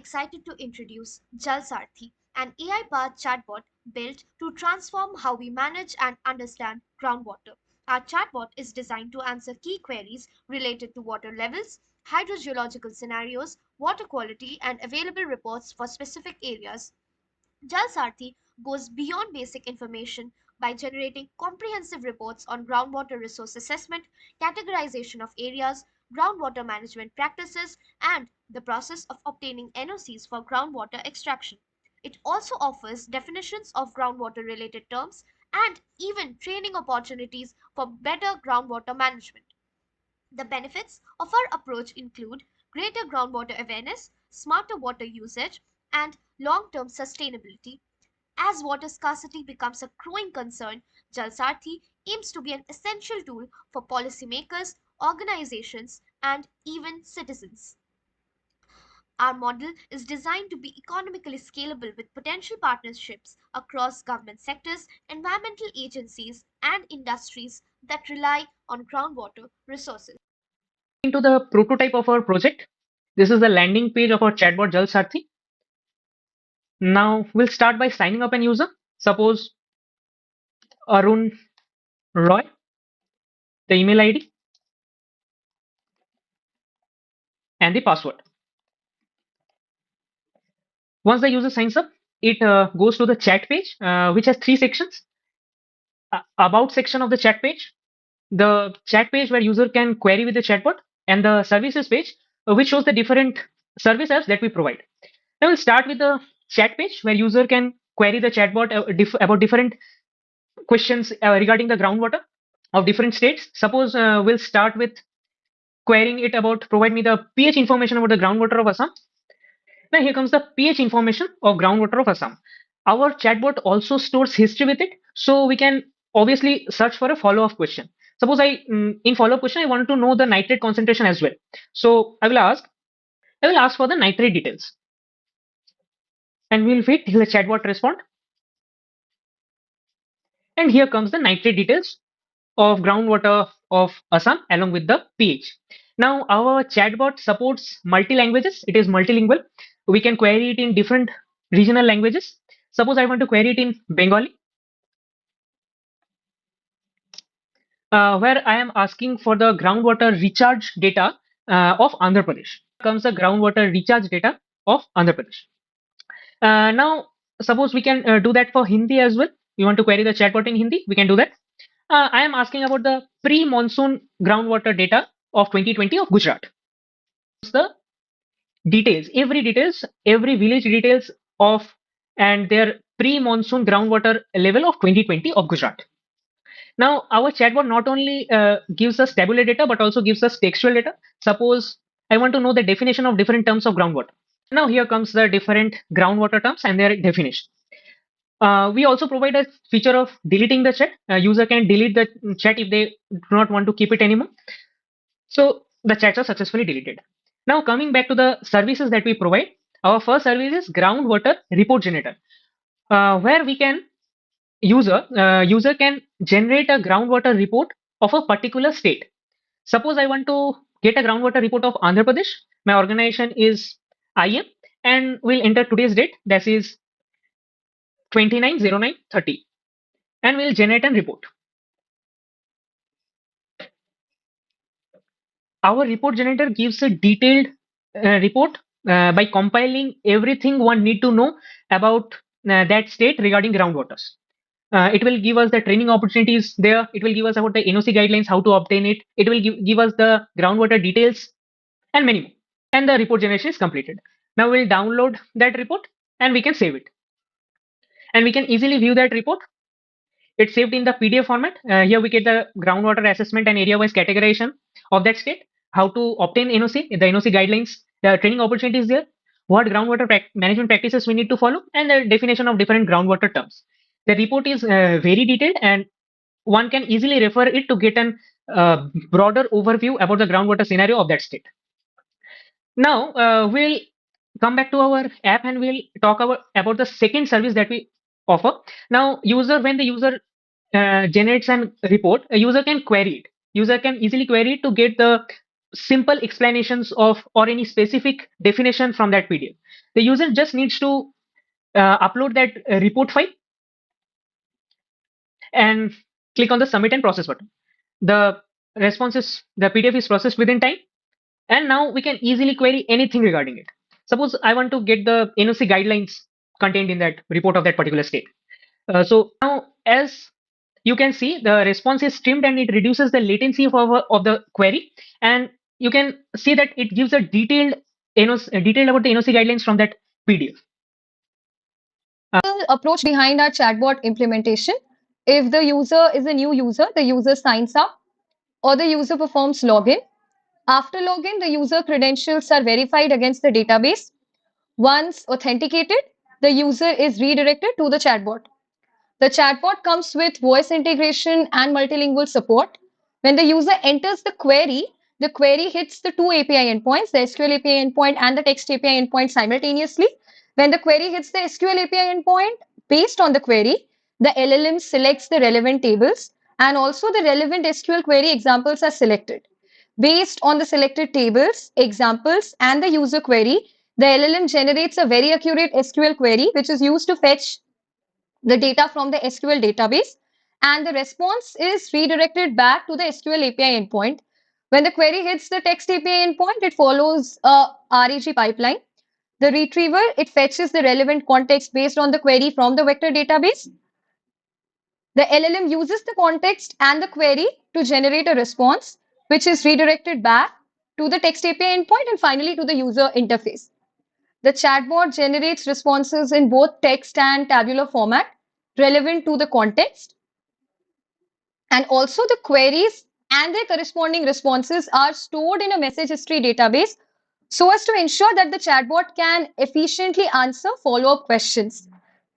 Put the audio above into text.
excited to introduce JalSarthi, an AI-powered chatbot built to transform how we manage and understand groundwater. Our chatbot is designed to answer key queries related to water levels, hydrogeological scenarios, water quality, and available reports for specific areas. JalSarthi goes beyond basic information by generating comprehensive reports on groundwater resource assessment, categorization of areas, groundwater management practices, and the process of obtaining NOCs for groundwater extraction. It also offers definitions of groundwater related terms and even training opportunities for better groundwater management. The benefits of our approach include greater groundwater awareness, smarter water usage, and long term sustainability. As water scarcity becomes a growing concern, JalSarthi aims to be an essential tool for policymakers, organizations, and even citizens. Our model is designed to be economically scalable with potential partnerships across government sectors, environmental agencies, and industries that rely on groundwater resources. Into the prototype of our project. This is the landing page of our chatbot JalSarthi. Now we'll start by signing up an user. Suppose Arun Roy, the email ID and the password. Once the user signs up, it goes to the chat page, which has three sections. About section of the chat page, the chat page where user can query with the chatbot, and the services page, which shows the different service apps that we provide. Now we'll start with the chat page where user can query the chatbot about different questions regarding the groundwater of different states. Suppose we'll start with querying it about provide me the pH information about the groundwater of Assam. Now here comes the pH information of groundwater of Assam. Our chatbot also stores history with it, so we can obviously search for a follow-up question. Suppose in follow-up question, I want to know the nitrate concentration as well. So I will ask for the nitrate details, and we'll wait till the chatbot respond. And here comes the nitrate details of groundwater of Assam along with the pH. Now our chatbot supports multi languages. It is multilingual. We can query it in different regional languages. Suppose I want to query it in Bengali, where I am asking for the groundwater recharge data of Andhra Pradesh. Comes the groundwater recharge data of Andhra Pradesh. Now, suppose we can do that for Hindi as well. You want to query the chatbot in Hindi? We can do that. I am asking about the pre-monsoon groundwater data of 2020 of Gujarat. The details, every village details of and their pre-monsoon groundwater level of 2020 of Gujarat. Now, our chatbot not only gives us tabular data but also gives us textual data. Suppose I want to know the definition of different terms of groundwater. Now, here comes the different groundwater terms and their definition. We also provide a feature of deleting the chat. User can delete the chat if they do not want to keep it anymore. So the chats are successfully deleted. Now coming back to the services that we provide, our first service is groundwater report generator, where we can user can generate a groundwater report of a particular state. Suppose I want to get a groundwater report of Andhra Pradesh. My organization is IM, and we'll enter today's date. That is 29/09/30, and we'll generate a report. Our report generator gives a detailed report by compiling everything one need to know about that state regarding groundwaters. It will give us the training opportunities there. It will give us about the NOC guidelines, how to obtain it. It will give us the groundwater details and many more. And the report generation is completed. Now we'll download that report and we can save it. And we can easily view that report. It's saved in the PDF format. Here we get the groundwater assessment and area-wise categorization of that state, how to obtain NOC, the NOC guidelines, the training opportunities there, what groundwater management practices we need to follow, and the definition of different groundwater terms. The report is very detailed and one can easily refer it to get an broader overview about the groundwater scenario of that state. Now we'll come back to our app and we'll talk about the second service that we offer. Now when the user generates an report, a user can query it. User can easily query it to get the simple explanations of or any specific definition from that PDF. The user just needs to upload that report file and click on the submit and process button. The the PDF is processed within time, and now we can easily query anything regarding it. Suppose I want to get the NOC guidelines contained in that report of that particular state. So now, as you can see, the response is streamed and it reduces the latency of the query, and you can see that it gives a detailed about the NOC guidelines from that PDF. Approach behind our chatbot implementation. If the user is a new user, the user signs up or the user performs login. After login, the user credentials are verified against the database. Once authenticated, the user is redirected to the chatbot. The chatbot comes with voice integration and multilingual support. When the user enters the query hits the two API endpoints, the SQL API endpoint and the text API endpoint simultaneously. When the query hits the SQL API endpoint, based on the query, the LLM selects the relevant tables and also the relevant SQL query examples are selected. Based on the selected tables, examples, and the user query, the LLM generates a very accurate SQL query which is used to fetch the data from the SQL database, and the response is redirected back to the SQL API endpoint. When the query hits the text API endpoint, it follows a RAG pipeline. The retriever, it fetches the relevant context based on the query from the vector database. The LLM uses the context and the query to generate a response, which is redirected back to the text API endpoint and finally to the user interface. The chatbot generates responses in both text and tabular format relevant to the context. And also the queries and their corresponding responses are stored in a message history database so as to ensure that the chatbot can efficiently answer follow-up questions.